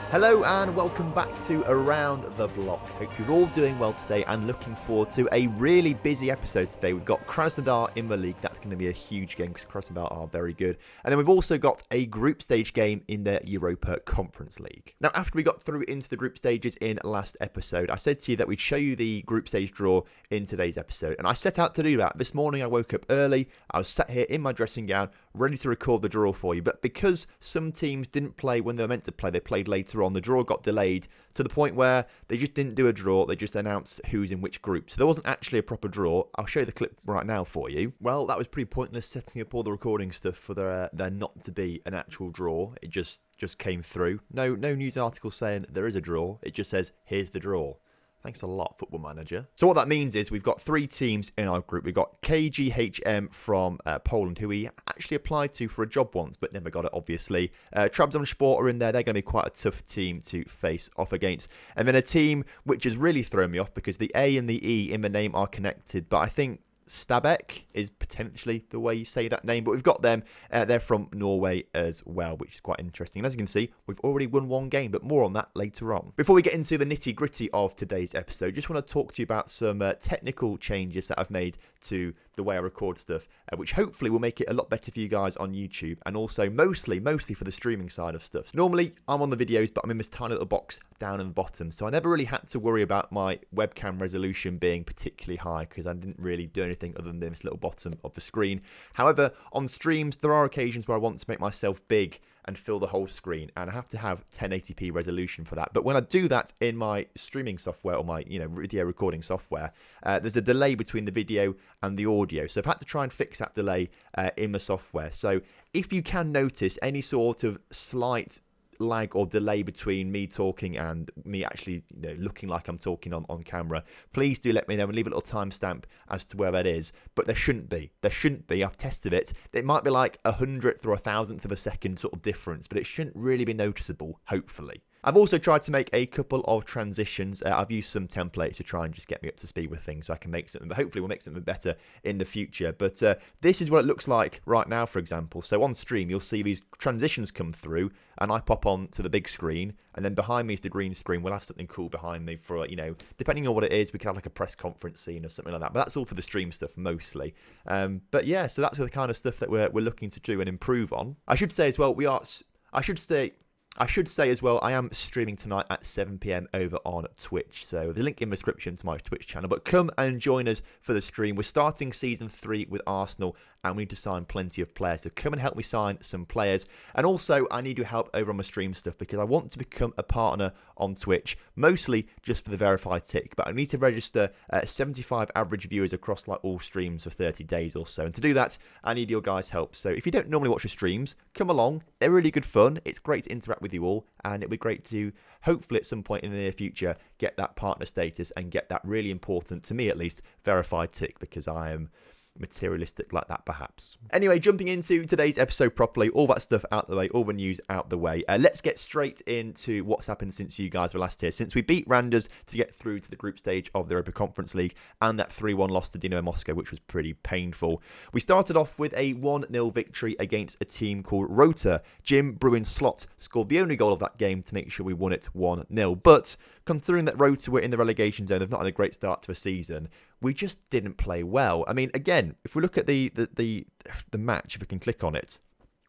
Hello and welcome back to Around the Block. Hope you're all doing well today and looking forward to a really busy episode today. We've got Krasnodar in the league. That's going to be a huge game because Krasnodar are very good. And then we've also got a group stage game in the Europa Conference League. Now, after we got through into the group stages in last episode, I said to you that we'd show you the group stage draw in today's episode. And I set out to do that. This morning I woke up early. I was sat here in my dressing gown, ready to record the draw for you. But because some teams didn't play when they were meant to play, they played later on. The draw got delayed to the point where they just didn't do a draw. They just announced who's in which group. So there wasn't actually a proper draw. I'll show you the clip right now for you. Well, that was pretty pointless setting up all the recording stuff for there not to be an actual draw. It just came through. No news article saying there is a draw. It just says, here's the draw. Thanks a lot, Football Manager. So what that means is we've got three teams in our group. We've got KGHM from Poland, who we actually applied to for a job once, but never got it, obviously. Trabzonspor are in there. They're going to be quite a tough team to face off against. And then a team which has really thrown me off because the A and the E in the name are connected, but I think Stabæk is potentially the way you say that name, but we've got them. They're from Norway as well, which is quite interesting. And as you can see, we've already won one game, but more on that later on. Before we get into the nitty-gritty of today's episode, just want to talk to you about some technical changes that I've made to the way I record stuff, which hopefully will make it a lot better for you guys on YouTube, and also mostly for the streaming side of stuff. So normally, I'm on the videos, but I'm in this tiny little box down in the bottom, so I never really had to worry about my webcam resolution being particularly high, because I didn't really do anything other than this little bottom of the screen. However, on streams, there are occasions where I want to make myself big and fill the whole screen, and I have to have 1080p resolution for that. But when I do that in my streaming software or my video recording software, there's a delay between the video and the audio. So I've had to try and fix that delay in the software. So if you can notice any sort of slight lag or delay between me talking and me actually looking like I'm talking on camera, please do let me know and leave a little timestamp as to where that is. But there shouldn't be. I've tested it. It might be like 100th or 1,000th of a second sort of difference, but it shouldn't really be noticeable, hopefully. I've also tried to make a couple of transitions. I've used some templates to try and just get me up to speed with things so I can make something, but hopefully we'll make something better in the future. But this is what it looks like right now, for example. So on stream, you'll see these transitions come through and I pop on to the big screen, and then behind me is the green screen. We'll have something cool behind me for, depending on what it is, we can have like a press conference scene or something like that. But that's all for the stream stuff mostly. But yeah, so that's the kind of stuff that we're looking to do and improve on. I should say as well, I am streaming tonight at 7 p.m. over on Twitch. So the link in the description to my Twitch channel. But come and join us for the stream. We're starting Season 3 with Arsenal, and we need to sign plenty of players. So come and help me sign some players. And also, I need your help over on my stream stuff because I want to become a partner on Twitch, mostly just for the verified tick. But I need to register 75 average viewers across like all streams for 30 days or so. And to do that, I need your guys' help. So if you don't normally watch the streams, come along. They're really good fun. It's great to interact with you all. And it'll be great to, hopefully at some point in the near future, get that partner status and get that really important, to me at least, verified tick, because I am materialistic like that, perhaps. Anyway, jumping into today's episode properly, all that stuff out the way, all the news out the way. Let's get straight into what's happened since you guys were last here. Since we beat Randers to get through to the group stage of the Europa Conference League, and that 3-1 loss to Dynamo Moscow, which was pretty painful. We started off with a 1-0 victory against a team called Rota. Jim Bruin-Slot scored the only goal of that game to make sure we won it 1-0. But considering that Rota were in the relegation zone, they've not had a great start to the season, we just didn't play well. I mean, again, if we look at the match, if we can click on it,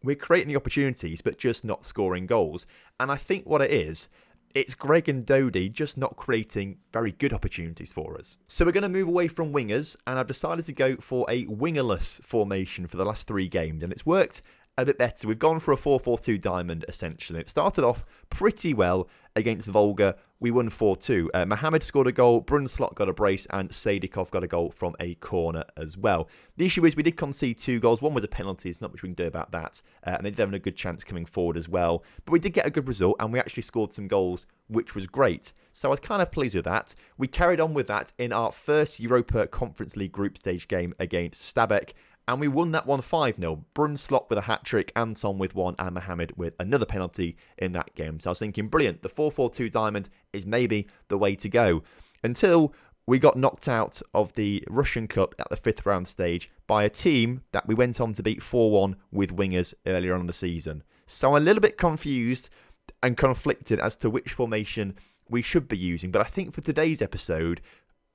we're creating the opportunities, but just not scoring goals. And I think what it is, it's Greg and Dodie just not creating very good opportunities for us. So we're going to move away from wingers, and I've decided to go for a wingerless formation for the last 3 games, and it's worked a bit better. We've gone for a 4-4-2 diamond, essentially. It started off pretty well against Volga. We won 4-2. Mohamed scored a goal, Brunslot got a brace, and Sadikov got a goal from a corner as well. The issue is we did concede 2 goals. One was a penalty. There's not much we can do about that. And they did have a good chance coming forward as well. But we did get a good result, and we actually scored some goals, which was great. So I was kind of pleased with that. We carried on with that in our first Europa Conference League group stage game against Stabæk. And we won that one 5-0. Brunslot with a hat-trick, Anton with one, and Mohamed with another penalty in that game. So I was thinking, brilliant, the 4-4-2 diamond is maybe the way to go. Until we got knocked out of the Russian Cup at the 5th round stage by a team that we went on to beat 4-1 with wingers earlier on in the season. So I'm a little bit confused and conflicted as to which formation we should be using. But I think for today's episode,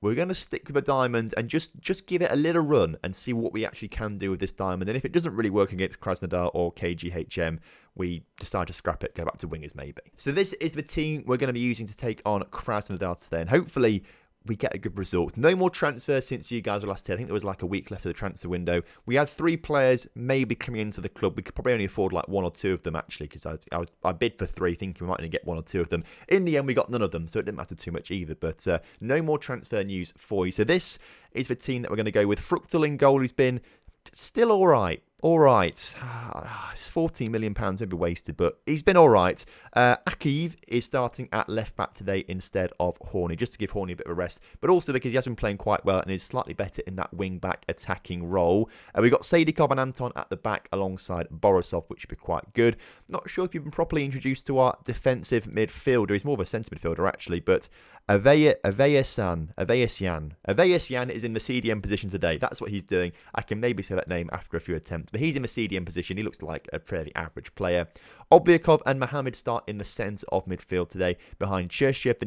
we're going to stick with the diamond and just give it a little run and see what we actually can do with this diamond. And if it doesn't really work against Krasnodar or KGHM, we decide to scrap it, go back to wingers maybe. So this is the team we're going to be using to take on Krasnodar today. And hopefully we get a good result. No more transfers since you guys were last here. I think there was like a week left of the transfer window. We had 3 players maybe coming into the club. We could probably only afford like 1 or 2 of them actually, because I bid for 3 thinking we might only get 1 or 2 of them. In the end, we got none of them, so it didn't matter too much either. But no more transfer news for you. So this is the team that we're going to go with. Fructal in goal, who's been still all right. All right. It's £14 million maybe wasted, but he's been all right. Akiv is starting at left back today instead of Horny, just to give Horny a bit of a rest, but also because he has been playing quite well and is slightly better in that wing back attacking role. We've got Sadikov and Anton at the back alongside Borisov, which would be quite good. Not sure if you've been properly introduced to our defensive midfielder. He's more of a centre midfielder actually, but Aveyasyan is in the CDM position today. That's what he's doing. I can maybe say that name after a few attempts, but he's in the CDM position. He looks like a fairly average player. Obliakov and Mohamed start in the centre of midfield today, behind Cherchev,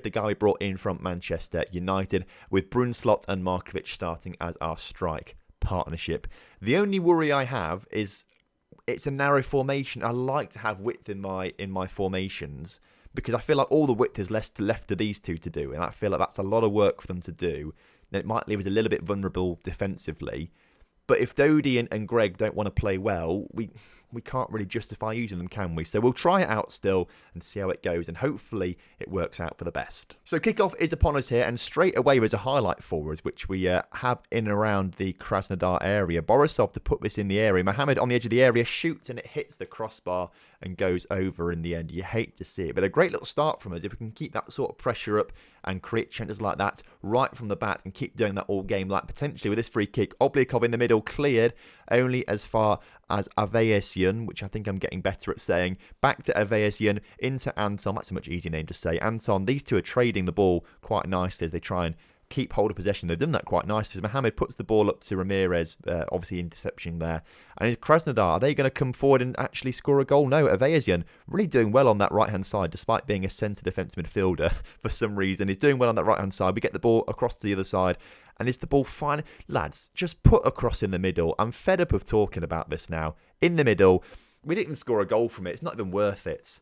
the guy we brought in from Manchester United, with Brunslot and Markovic starting as our strike partnership. The only worry I have is it's a narrow formation. I like to have width in my formations, because I feel like all the width is left to these two to do, and I feel like that's a lot of work for them to do. And it might leave us a little bit vulnerable defensively. But if Dodi and Greg don't want to play well, we can't really justify using them, can we? So we'll try it out still and see how it goes, and hopefully it works out for the best. So kickoff is upon us here, and straight away there's a highlight for us, which we have in and around the Krasnodar area. Borisov to put this in the area. Mohamed on the edge of the area shoots, and it hits the crossbar and goes over in the end. You hate to see it, but a great little start from us. If we can keep that sort of pressure up and create chances like that right from the bat and keep doing that all game, like potentially with this free kick, Obliakov in the middle, cleared only as far as Aveyasyan, which I think I'm getting better at saying. Back to Aveyasyan, into Anton. That's a much easier name to say. Anton, these two are trading the ball quite nicely as they try and keep hold of possession. They've done that quite nicely. Mohamed puts the ball up to Ramirez, obviously interception there. And in Krasnodar, are they going to come forward and actually score a goal? No, Aveyasyan really doing well on that right-hand side, despite being a centre defensive midfielder for some reason. He's doing well on that right-hand side. We get the ball across to the other side. And is the ball fine? Lads, just put across in the middle. I'm fed up of talking about this now. In the middle, we didn't score a goal from it. It's not even worth it.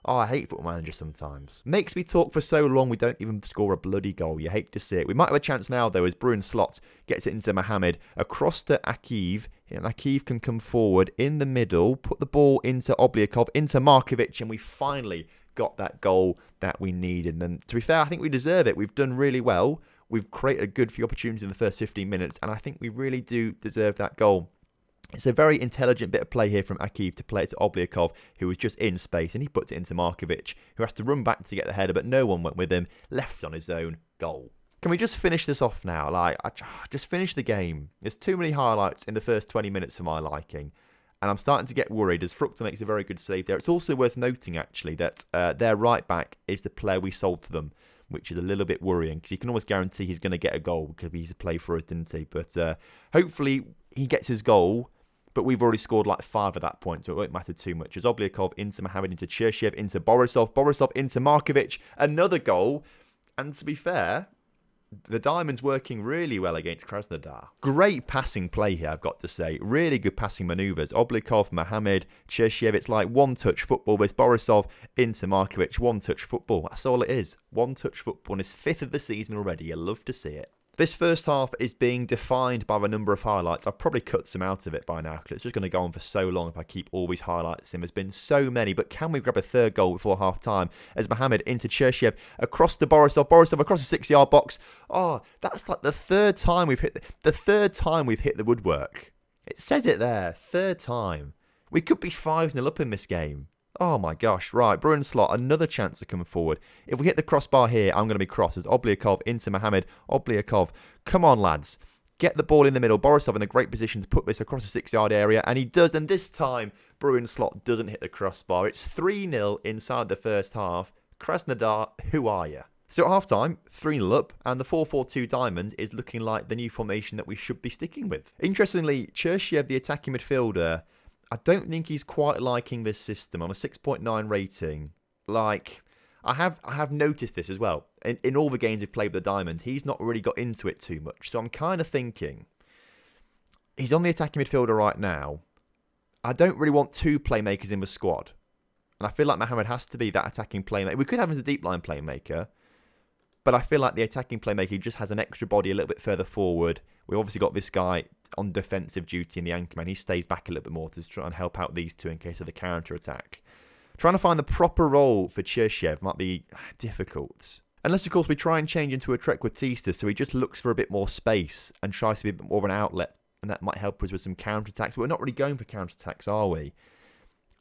Oh, I hate Football Manager sometimes. Makes me talk for so long we don't even score a bloody goal. You hate to see it. We might have a chance now, though, as Brunslot gets it into Mohamed. Across to Akiv. And Akiv can come forward in the middle, put the ball into Obliakov, into Markovic, and we finally got that goal that we needed. And to be fair, I think we deserve it. We've done really well. We've created a good few opportunities in the first 15 minutes, and I think we really do deserve that goal. It's a very intelligent bit of play here from Akiv to play it to Obliakov, who was just in space, and he puts it into Markovic, who has to run back to get the header, but no one went with him, left on his own, goal. Can we just finish this off now? Just finish the game. There's too many highlights in the first 20 minutes for my liking, and I'm starting to get worried as Fructal makes a very good save there. It's also worth noting, actually, that their right back is the player we sold to them, which is a little bit worrying, because you can almost guarantee he's going to get a goal because he used to play for us, didn't he? But hopefully he gets his goal, but we've already scored like 5 at that point, so it won't matter too much. As Obliakov into Mohamed, into Cherchev, into Borisov, Borisov into Markovic, another goal. And to be fair, the Diamond's working really well against Krasnodar. Great passing play here, I've got to say. Really good passing manoeuvres. Obliakov, Mohamed, Cherchev. It's like one-touch football. There's Borisov into Markovic. One-touch football. That's all it is. One-touch football. And it's 5th of the season already. You love to see it. This first half is being defined by the number of highlights. I've probably cut some out of it by now, because it's just going to go on for so long if I keep all these highlights in. There's been so many, but can we grab a third goal before half-time? As Mohamed into Cherchev, across to Borisov, Borisov across the 6-yard box. Oh, that's like the third time we've hit the woodwork. It says it there, third time. We could be 5-0 up in this game. Oh my gosh, right, Brunslot, another chance to come forward. If we hit the crossbar here, I'm going to be cross as Obliakov into Mohamed. Obliakov, come on lads, get the ball in the middle. Borisov in a great position to put this across the 6-yard area, and he does, and this time Brunslot doesn't hit the crossbar. It's 3-0 inside the first half. Krasnodar, who are you? So at half-time, 3-0 up, and the 4-4-2 Diamond is looking like the new formation that we should be sticking with. Interestingly, Cherchev, the attacking midfielder, I don't think he's quite liking this system. On a 6.9 rating, like, I have noticed this as well. In all the games we've played with the Diamond, he's not really got into it too much. So I'm kind of thinking, he's on the attacking midfielder right now. I don't really want two playmakers in the squad. And I feel like Mohamed has to be that attacking playmaker. We could have him as a deep line playmaker. But I feel like the attacking playmaker just has an extra body a little bit further forward. We've obviously got this guy on defensive duty in the anchorman. He stays back a little bit more to try and help out these two in case of the counter-attack. Trying to find the proper role for Cherchev might be difficult. Unless, of course, we try and change into a trequartista so he just looks for a bit more space and tries to be a bit more of an outlet. And that might help us with some counter-attacks. But we're not really going for counter-attacks, are we?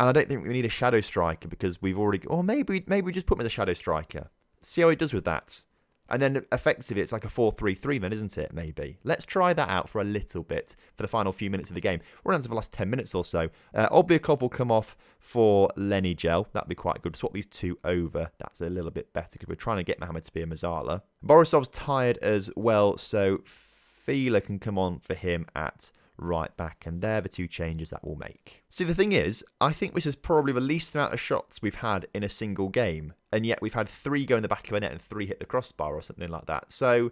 And I don't think we need a shadow striker because we've already... Or maybe we just put him as a shadow striker. See how he does with that. And then effectively it's like a 4-3-3 then, isn't it? Maybe. Let's try that out for a little bit for the final few minutes of the game. We're on to the last 10 minutes or so. Obliakov will come off for Lenny Gel. That'd be quite good. Swap these two over. That's a little bit better because we're trying to get Mohamed to be a Mazzala. Borisov's tired as well, so Fila can come on for him at right back, and they're the two changes that we'll make. See, the thing is, I think this is probably the least amount of shots we've had in a single game, and yet we've had 3 go in the back of the net and 3 hit the crossbar or something like that. So,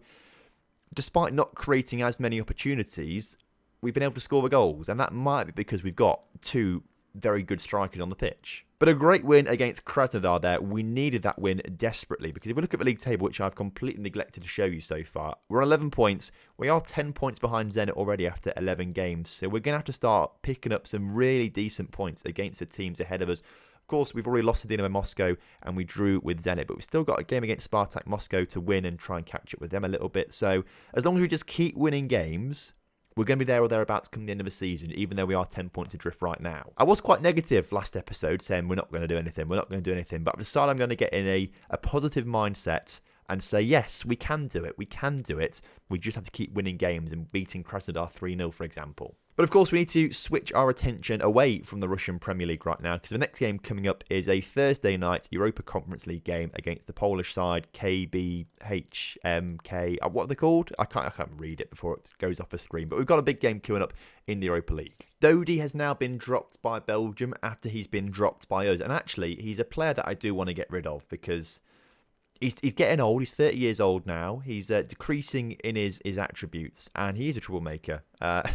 despite not creating as many opportunities, we've been able to score the goals, and that might be because we've got 2 very good strikers on the pitch. But a great win against Krasnodar there. We needed that win desperately because if we look at the league table, which I've completely neglected to show you so far, we're on 11 points. We are 10 points behind Zenit already after 11 games. So we're going to have to start picking up some really decent points against the teams ahead of us. Of course, we've already lost to Dynamo Moscow and we drew with Zenit, but we've still got a game against Spartak Moscow to win and try and catch up with them a little bit. So as long as we just keep winning games, we're going to be there or thereabouts come the end of the season, even though we are 10 points adrift right now. I was quite negative last episode, saying we're not going to do anything, but I've decided I'm going to get in a positive mindset and say, yes, we can do it. We just have to keep winning games and beating Krasnodar 3-0, for example. But of course, we need to switch our attention away from the Russian Premier League right now because the next game coming up is a Thursday night Europa Conference League game against the Polish side, KBHMK. What are they called? I can't read it before it goes off the screen. But we've got a big game coming up in the Europa League. Dodi has now been dropped by Belgium after he's been dropped by us. And actually, he's a player that I do want to get rid of because he's getting old. He's 30 years old now. He's decreasing in his attributes, and he is a troublemaker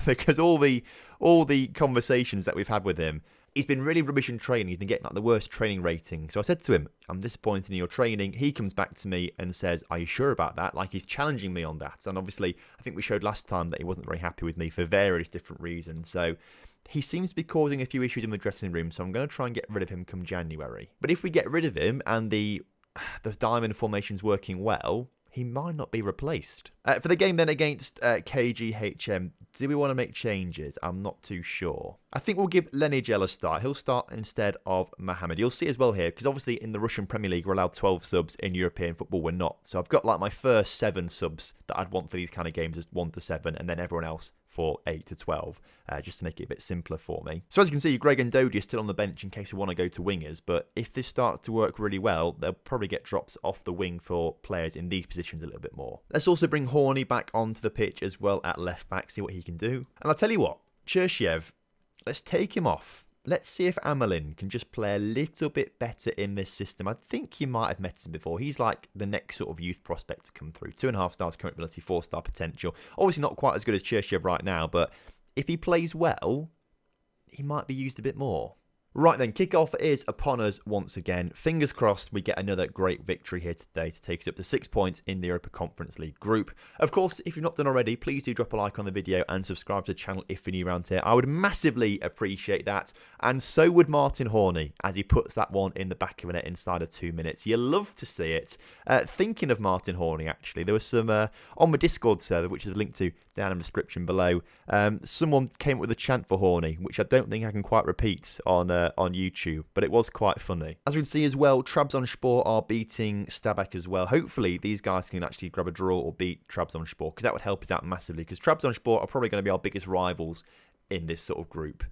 because all the conversations that we've had with him, he's been really rubbish in training. He's been getting like the worst training rating. So I said to him, I'm disappointed in your training. He comes back to me and says, are you sure about that? Like he's challenging me on that. And obviously, I think we showed last time that he wasn't very happy with me for various different reasons. So he seems to be causing a few issues in the dressing room. So I'm going to try and get rid of him come January. But if we get rid of him and the diamond formation's working well, he might not be replaced. For the game then against KGHM, do we want to make changes? I'm not too sure. I think we'll give Lenny Gel a start. He'll start instead of Mohamed. You'll see as well here, because obviously in the Russian Premier League, we're allowed 12 subs. In European football, we're not. So I've got like my first 7 subs that I'd want for these kind of games as 1 to 7, and then everyone else for 8 to 12, just to make it a bit simpler for me. So as you can see, Greg and Dodi are still on the bench in case we want to go to wingers, but if this starts to work really well, they'll probably get drops off the wing for players in these positions a little bit more. Let's also bring Horny back onto the pitch as well at left back, see what he can do. And I'll tell you what, Cherchev, let's take him off. Let's see if Amelin can just play a little bit better in this system. I think you might have met him before. He's like the next sort of youth prospect to come through. 2.5 stars current ability, 4-star potential. Obviously not quite as good as Cherchev right now, but if he plays well, he might be used a bit more. Right then, kickoff is upon us once again. Fingers crossed we get another great victory here today to take us up to 6 points in the Europa Conference League Group. Of course, if you've not done already, please do drop a like on the video and subscribe to the channel if you're new around here. I would massively appreciate that. And so would Martin Horney as he puts that one in the back of the net inside of 2 minutes. You love to see it. Thinking of Martin Horney, actually, there was some on the Discord server, which is linked to down in the description below. Someone came up with a chant for Horney, which I don't think I can quite repeat on YouTube, but it was quite funny. As we can see as well, Trabzonspor are beating Stabak as well. Hopefully, these guys can actually grab a draw or beat Trabzonspor, because that would help us out massively, because Trabzonspor are probably going to be our biggest rivals in this sort of group.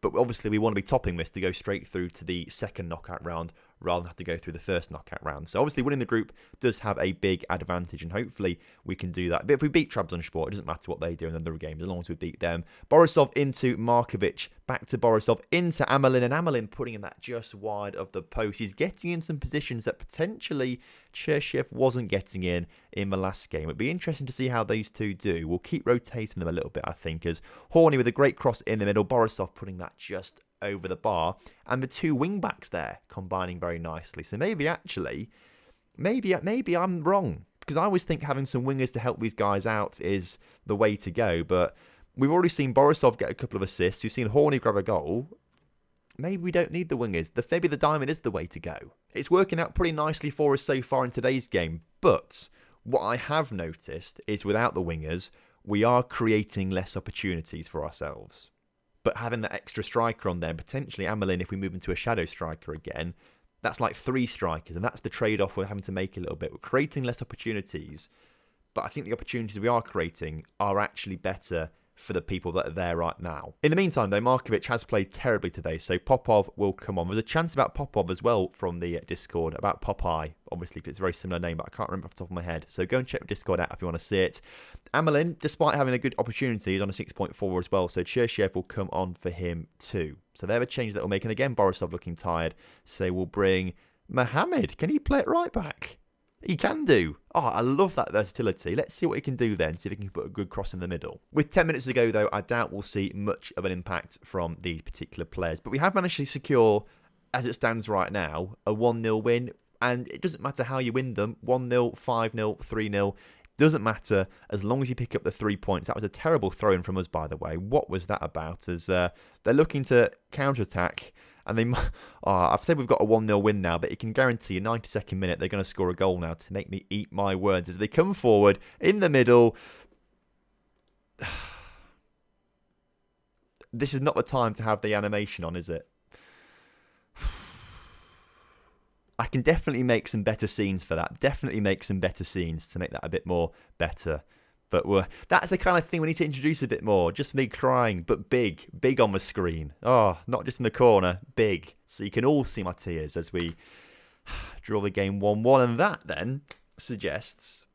But obviously, we want to be topping this to go straight through to the second knockout round rather than have to go through the first knockout round. So obviously winning the group does have a big advantage, and hopefully we can do that. But if we beat Trabzonspor, it doesn't matter what they do in the other games, as long as we beat them. Borisov into Markovic, back to Borisov, into Amelin, and Amelin putting in that just wide of the post. He's getting in some positions that potentially Cherchev wasn't getting in the last game. It'd be interesting to see how these two do. We'll keep rotating them a little bit, I think, as Horny with a great cross in the middle, Borisov putting that just over the bar, and the two wing backs there combining very nicely. So maybe I'm wrong, because I always think having some wingers to help these guys out is the way to go. But we've already seen Borisov get a couple of assists. We've seen Horny grab a goal. Maybe we don't need the wingers. Maybe the diamond is the way to go. It's working out pretty nicely for us so far in today's game. But what I have noticed is without the wingers, we are creating less opportunities for ourselves. But having that extra striker on there, potentially Amelin, if we move into a shadow striker again, that's like 3 strikers. And that's the trade-off we're having to make a little bit. We're creating less opportunities. But I think the opportunities we are creating are actually better for the people that are there right now. In the meantime, though, Markovic has played terribly today, so Popov will come on. There's a chance about Popov as well from the Discord, about Popeye, obviously, because it's a very similar name, but I can't remember off the top of my head. So go and check the Discord out if you want to see it. Amelin, despite having a good opportunity, is on a 6.4 as well, so Cherchev will come on for him too. So they're a change that will make, and again, Borisov looking tired, so we'll bring Mohamed. Can he play it right back? He can do. Oh, I love that versatility. Let's see what he can do then, see if he can put a good cross in the middle. With 10 minutes to go, though, I doubt we'll see much of an impact from these particular players. But we have managed to secure, as it stands right now, a 1-0 win. And it doesn't matter how you win them, 1-0, 5-0, 3-0. Doesn't matter as long as you pick up the 3 points. That was a terrible throw-in from us, by the way. What was that about? As they're looking to counter-attack. And I've said we've got a 1-0 win now, but you can guarantee a 92nd minute they're going to score a goal now to make me eat my words. As they come forward in the middle. This is not the time to have the animation on, is it? I can definitely make some better scenes for that. Definitely make some better scenes to make that a bit more better. But that's the kind of thing we need to introduce a bit more. Just me crying, but big. Big on the screen. Oh, not just in the corner. Big. So you can all see my tears as we draw the game 1-1. And that then suggests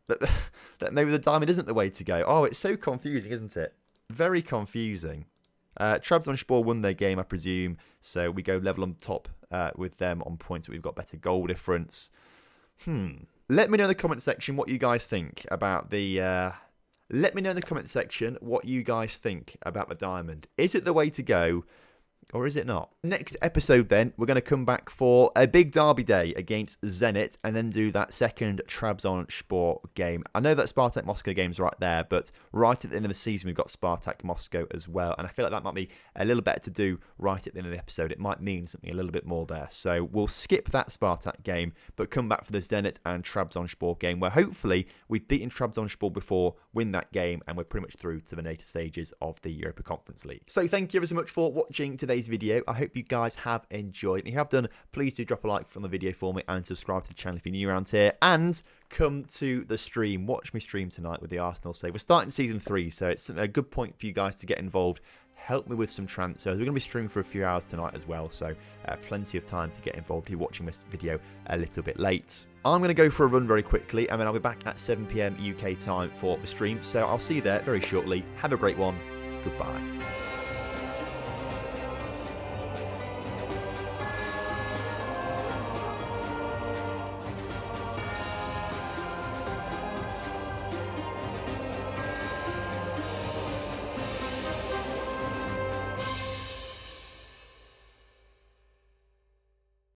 that maybe the diamond isn't the way to go. Oh, it's so confusing, isn't it? Very confusing. Trabzonspor won their game, I presume. So we go level on top with them on points. We've got better goal difference. Let me know in the comment section what you guys think about the. Let me know in the comment section what you guys think about the diamond. Is it the way to go, or is it not? Next episode, then, we're going to come back for a big derby day against Zenit, and then do that second Trabzonspor game. I know that Spartak Moscow game's right there, but right at the end of the season, we've got Spartak Moscow as well, and I feel like that might be a little better to do right at the end of the episode. It might mean something a little bit more there. So we'll skip that Spartak game, but come back for the Zenit and Trabzonspor game, where hopefully we've beaten Trabzonspor before, win that game, and we're pretty much through to the later stages of the Europa Conference League. So thank you ever so much for watching today's video. I hope you guys have enjoyed. If you have done, please do drop a like on the video for me and subscribe to the channel if you're new around here, and come to the stream. Watch me stream tonight with the Arsenal save. We're starting season 3, so it's a good point for you guys to get involved. Help me with some transfers. We're going to be streaming for a few hours tonight as well, so plenty of time to get involved if you're watching this video a little bit late. I'm going to go for a run very quickly, and then I'll be back at 7 PM UK time for the stream, so I'll see you there very shortly. Have a great one. Goodbye.